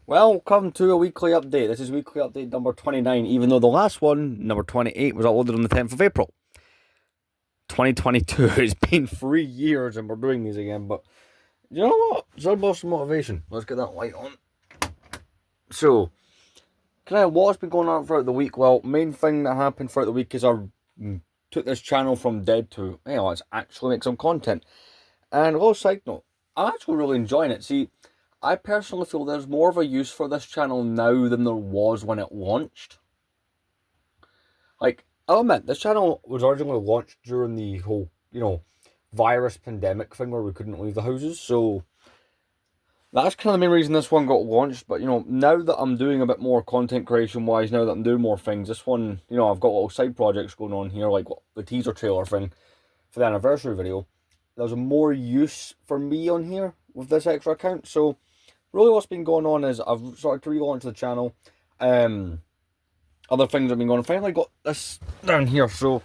Welcome to a weekly update. This is weekly update number 29, even though the last one, number 28, was uploaded on the 10th of April. 2022. It's been 3 years and we're doing these again, but you know what? It's all about some motivation. Let's get that light on. So, what's been going on throughout the week? Well, main thing that happened throughout the week is I took this channel from dead to, let's actually make some content. And a little side note, I'm actually really enjoying it. See, I personally feel there's more of a use for this channel now than there was when it launched. Like, I'll admit, this channel was originally launched during the whole, virus pandemic thing where we couldn't leave the houses. So, that's kind of the main reason this one got launched. But, now that I'm doing a bit more content creation-wise, now that I'm doing more things, this one, I've got little side projects going on here, like the teaser trailer thing for the anniversary video. There's more use for me on here with this extra account. So, really what's been going on is I've started to relaunch the channel. Other things have been going on. Finally got this down here. So,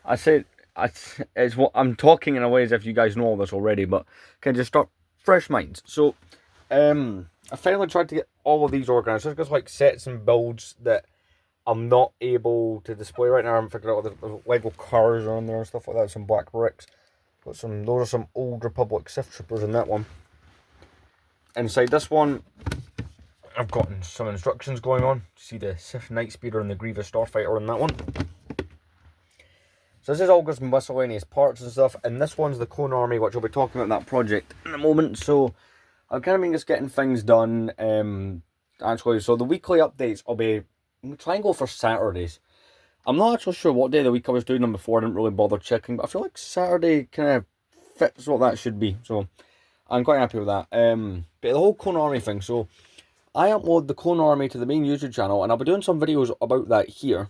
it's what I'm talking in a way as if you guys know all this already, but can just start fresh minds. So, I finally tried to get all of these organised. Just because like sets and builds that I'm not able to display right now. I'm figuring out the Lego cars are on there and stuff like that. Some black bricks. Those are some old Republic Sith Troopers in that one. Inside this one, I've gotten some instructions going on. See the Sith Nightspeeder and the Grievous Starfighter in that one. So this is all got some miscellaneous parts and stuff. And this one's the Clone Army, which I'll be talking about that project in a moment. So I've kind of been just getting things done. So the weekly updates, I'm trying to go for Saturdays. I'm not actually sure what day of the week I was doing them before. I didn't really bother checking, but I feel like Saturday kind of fits what that should be. So I'm quite happy with that. But the whole Clone Army thing. So I upload the Clone Army to the main YouTube channel, and I'll be doing some videos about that here.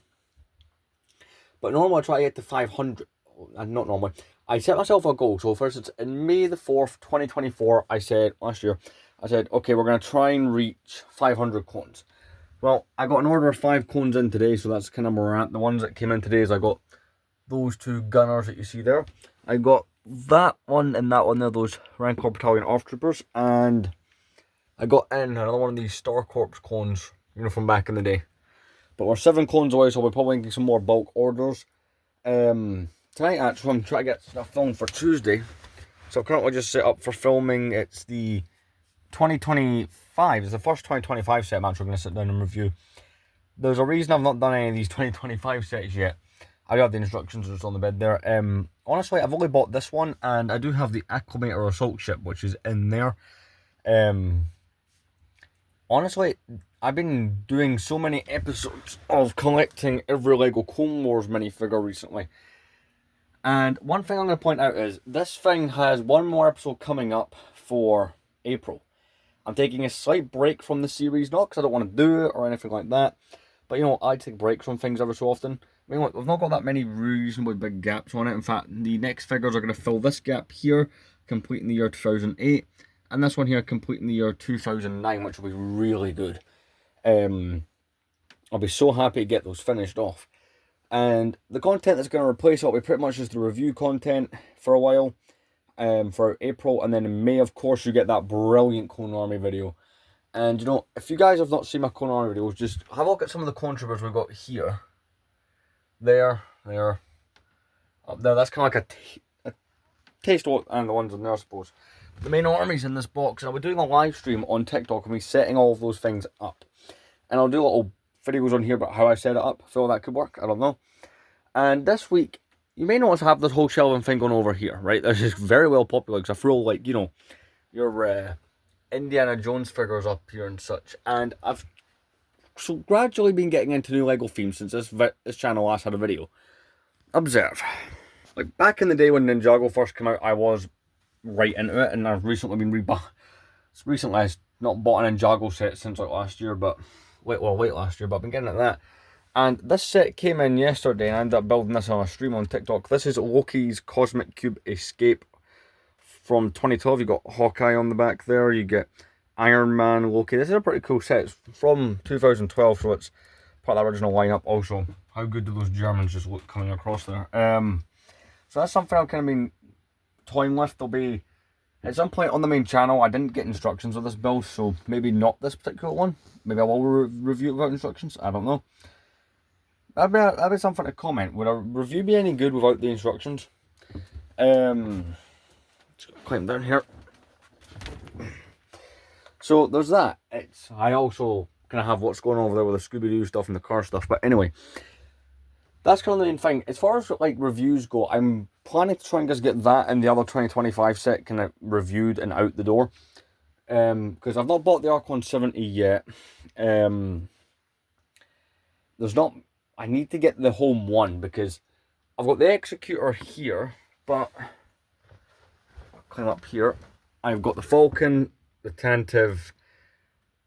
But normally I try to get to 500. Not normally. I set myself a goal. So for instance, in May the 4th, 2024, last year, I said, okay, we're going to try and reach 500 clones. Well, I got an order of 5 clones in today, so that's kind of where we're at. The ones that came in today is I got those 2 gunners that you see there. I got that one and that one there, those Rancor Battalion Off Troopers, and I got in another one of these Star Corps clones, from back in the day. But we're 7 clones away, so we'll probably get some more bulk orders. Tonight, actually, I'm trying to get stuff filmed for Tuesday. So I'm currently just set up for filming. It's the 2025. It's the first 2025 set I'm actually going to sit down and review. There's a reason I've not done any of these 2025 sets yet. I do have the instructions just on the bed there. Honestly, I've only bought this one, and I do have the Acclamator Assault Ship, which is in there. Honestly, I've been doing so many episodes of collecting every Lego Clone Wars minifigure recently. And one thing I'm going to point out is, this thing has one more episode coming up for April. I'm taking a slight break from the series, not because I don't want to do it or anything like that, but I take breaks from things every so often. I mean, look, we've not got that many reasonably big gaps on it. In fact, the next figures are going to fill this gap here, complete in the year 2008, and this one here complete in the year 2009, which will be really good. I'll be so happy to get those finished off. And the content that's going to replace it will be pretty much just the review content for a while. For April, and then in May, of course, you get that brilliant Clone Army video. And if you guys have not seen my Clone Army videos, just have a look at some of the Clone Troopers we've got here. There, up there. That's kind of like a taste of and the ones in there, I suppose. The main army's in this box, and I'll be doing a live stream on TikTok and me setting all of those things up. And I'll do little videos on here about how I set it up. I feel that could work. I don't know. And this week, you may notice I have this whole shelving thing going over here, right? This is very well popular because I throw, like, your Indiana Jones figures up here and such. And I've so gradually been getting into new Lego themes since this channel last had a video. Observe. Like, back in the day when Ninjago first came out, I was right into it. And I've recently been I've not bought a Ninjago set since, like, last year, but... late last year, but I've been getting at that. And this set came in yesterday, and I ended up building this on a stream on TikTok. This is Loki's Cosmic Cube Escape from 2012. You got Hawkeye on the back there. You get Iron Man, Loki. This is a pretty cool set. It's from 2012, so it's part of the original lineup. Also, how good do those Germans just look coming across there? So that's something I've kind of been toying with. There'll be At some point on the main channel, I didn't get instructions of this build, so maybe not this particular one. Maybe I will review it without instructions. I don't know. That'd be something to comment. Would a review be any good without the instructions? Let's climb down here. So there's that. I also kind of have what's going on over there with the Scooby-Doo stuff and the car stuff. But anyway, that's kind of the main thing. As far as like reviews go, I'm planning to try and just get that and the other 2025 set kind of reviewed and out the door. Because I've not bought the Arc 70 yet. There's not. I need to get the Home 1 because I've got the Executor here, but I'll climb up here. I've got the Falcon, the Tantive,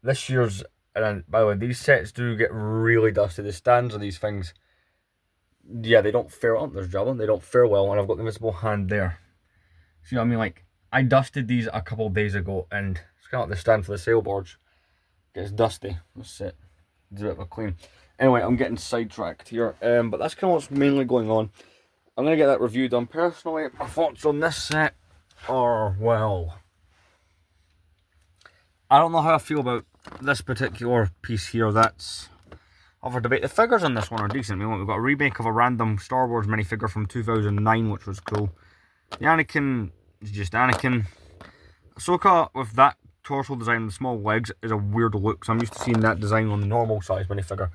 this year's, and by the way, these sets do get really dusty. The stands of these things, yeah, they don't fare, oh, there's Jabba, they don't fare well, and I've got the Invisible Hand there. See what I mean? Like, I dusted these a couple of days ago, and it's kind of like the stand for the sailboards. Gets dusty. That's it. Do a bit of a clean. Anyway, I'm getting sidetracked here, but that's kind of what's mainly going on. I'm going to get that review done. Personally, my thoughts on this set are, well, I don't know how I feel about this particular piece here. That's up for debate. The figures on this one are decent. We've got a remake of a random Star Wars minifigure from 2009, which was cool. The Anakin is just Anakin. Ahsoka with that torso design and the small legs is a weird look, so I'm used to seeing that design on the normal size minifigure.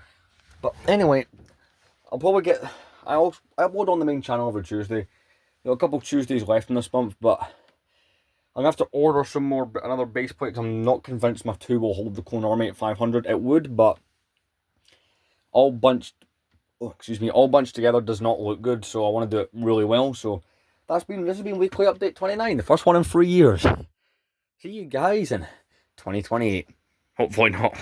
But anyway, I'll probably get... I upload on the main channel every Tuesday. A couple Tuesdays left in this month, but I'm going to have to order some more, another base plate, because I'm not convinced my 2 will hold the Clone Army at 500. It would, but all bunched together does not look good, so I want to do it really well. So this has been Weekly Update 29, the first one in 3 years. See you guys in 2028. Hopefully not.